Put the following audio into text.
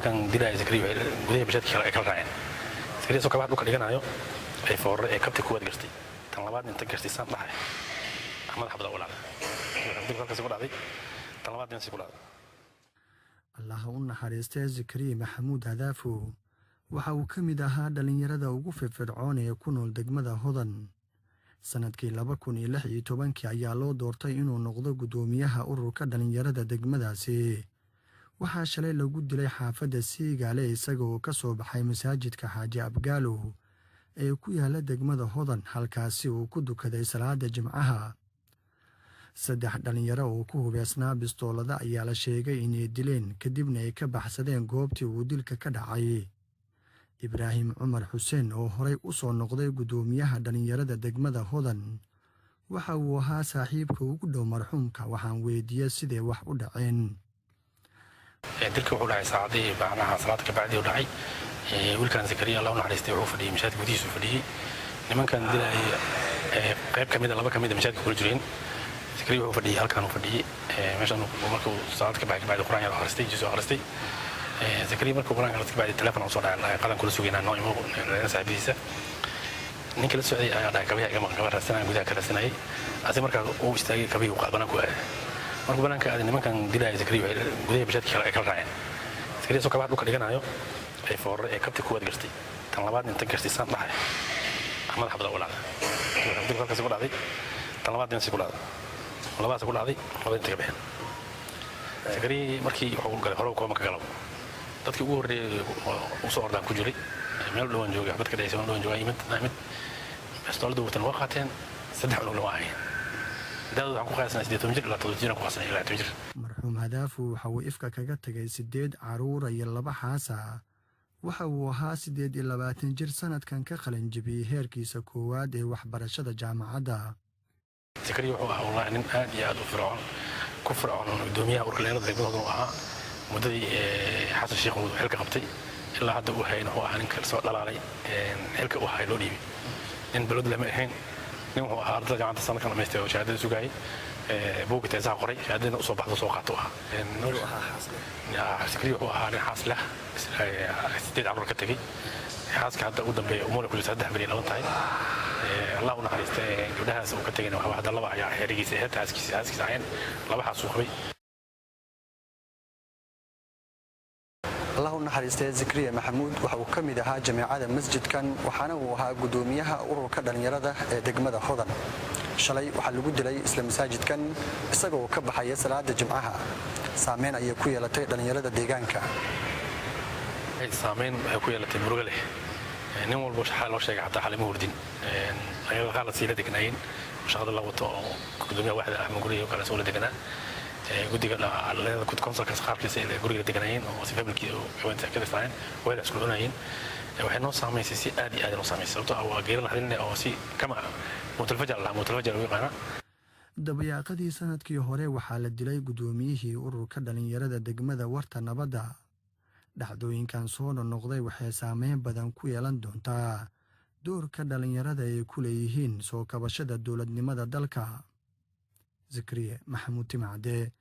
كان ديلا زكريا قديه بجد كلا راعين زكريا سو كبار dhulka dhiganayo ay foorre ay kabti ku wad gartay tan labaad inta gartay san dhaxay Ahmad xabada walaal halkaas ku dhacday tan labaad inta ku dhacday Allah u naxariistay Zakariya Maxamuud Hadaafo waxa uu ka mid ahaa dhalinyarada ugu firfircoon ee ku nool degmada Hodan sanadkii 2016 ayaa loo doortay inuu noqdo gudoomiyaha ururka dhalinyarada degmadaasi waxaa shalay lagu dilay xaafadda Siigaale isagoo ka soo baxay masaajidka Xaaji Abgaalo ee ku yaala degmada Hodan halkaasi uu ku dukaday salaada Jimcaha saddex dhalinyaro oo ku hubeysnaa bistoolada ayaa la sheegay inay dileen kadibna ay ka baxsadeen goobtii uu dilka ka dhacay Ibraahim Cumar Xuseen oo horey u soo noqday gudoomiyaha dhalinyarada degmada Hodan waxa uu ahaa saaxiibka ugu dhow marxuumka waxaan weydiiyay sidee wax u dhaceen dilka wuxuu dhacay saacadii baanaha salaad ka bacdi u dhacay wiilkan Zakariya Allah u naxariistay wuxuu fadhiyay masaajidka gudihiisa fadhiyay nimankan dilay qayb kamid laba kamid masaajidka ku jireen Zakariya wuxuu fadhiyay halkan uu fadhiyay meeshan markuu salaad ka bacdi quraan yar akhristay jiso akhristay Zakariya markuu quraan ka bacdi telefoon u soo dhacay qadan kula sugeynaa noo imo saaxiibadiisa ninka la socday ayaa dhacay kabiga gabar raasana gudaha ka raasanay asi markaa uu istaagay kabiga u qaadana ku markuu banaanka aad nimankan dilay Zakariya gudaya bajadka kala raaceen Zakariya soo kabaad dhulka dhiganayo ay foorre ay kabti ku wad gartay tan labaad inta gartay san dhaxay Ahmad xabada walaal halkaas ku dhacday tan labaad inta ku dhacday labaad ku dhacday labada inta ka bixin Zakariya markii uu galay hore ka galo dadkii ugu horeeyay u soo ordaan ku jiray meel dhawaan joogay dadka dhaysan dhawaan joogay imid bastoolada watan waqateen saddex cunug loo ahay dad waxaan ku qaasnaa 8 jir ilaa 7 jir ku qaasnaa ilaa 8 jir marxuum Hadaafo waxa uu ifka kaga tagay 8 caruur iyo 2 xaas ah waxa uu ahaa 28 jir sanadkan ka qalin jabiyay heerkiisa koowaad ee waxbarashada jaamacadda Zakariya wuxuu ahaa wallahi nin aad iyo aad u fircoon ku fircoon gudoomiyaha ururka degmada uu ahaa mudadii xasan sheekh uu xilka qabtay ilaa hadda uu hayno oo aan kala soo dhalaalay xilka uu hay loo dhiibay in balad lama ahayn nin wuxuu ahaa ardayda jaamacadda sanadkan dhameystay oo shahaadada sugayay buugga teesaha qoray shahaadada u soo baxdo soo qaato Zakariya wuxuu ahaa nin xaas leh 8 caruur ka tagay xaaska hadda u dambeeyay umur ku jirta 3 bari laban tahay Allah u naxariistay gabdhahaas uu ka tagay waxa hadda laba ayaa xirigiisa ee taaskiisa ayeen laba xaas uu qabay Allah u naxariistay Zakariya Maxamuud waxa uu ka mid ahaa jamiicada masjidkan waxaana uu ahaa gudoomiyaha ururka dhalinyarada ee degmada Hodan shalay waxa lagu dilay isla masaajidkan isagoo ka baxay salaada Jimcaha saameyn ay ku yeelatay dhalinyarada deegaanka saameyn ay ku yeelatay muruga leh nin walba waxa loo sheegay xataa xalimo hurdin ayaga qalad siila degnaayeen shaqada la wato gudoomiyaha waaxda Axmed Guriyo kala soo degnaa guddiga dhalinyarada ku konsolka qaarkiisa ee guriga deganayeen oo si familkii oo haweenka ka dhashaan way la isku doonayeen waxay noo saameysay si aad iyo aad noo saameysay sababtoo ah waa geeran hadin oo si kama mutalfajar u yaqaana dabayaaqadii sanadkii hore waxaa la dilay gudoomiyihii ururka dhalinyarada degmada Warta Nabadda dhacdooyinkan soo noqday waxay saameyn badan ku yeelan doontaa doorka dhalinyarada ay ku leeyihiin soo kabashada dawladnimada dalka Zakariya Maxamuud Timacade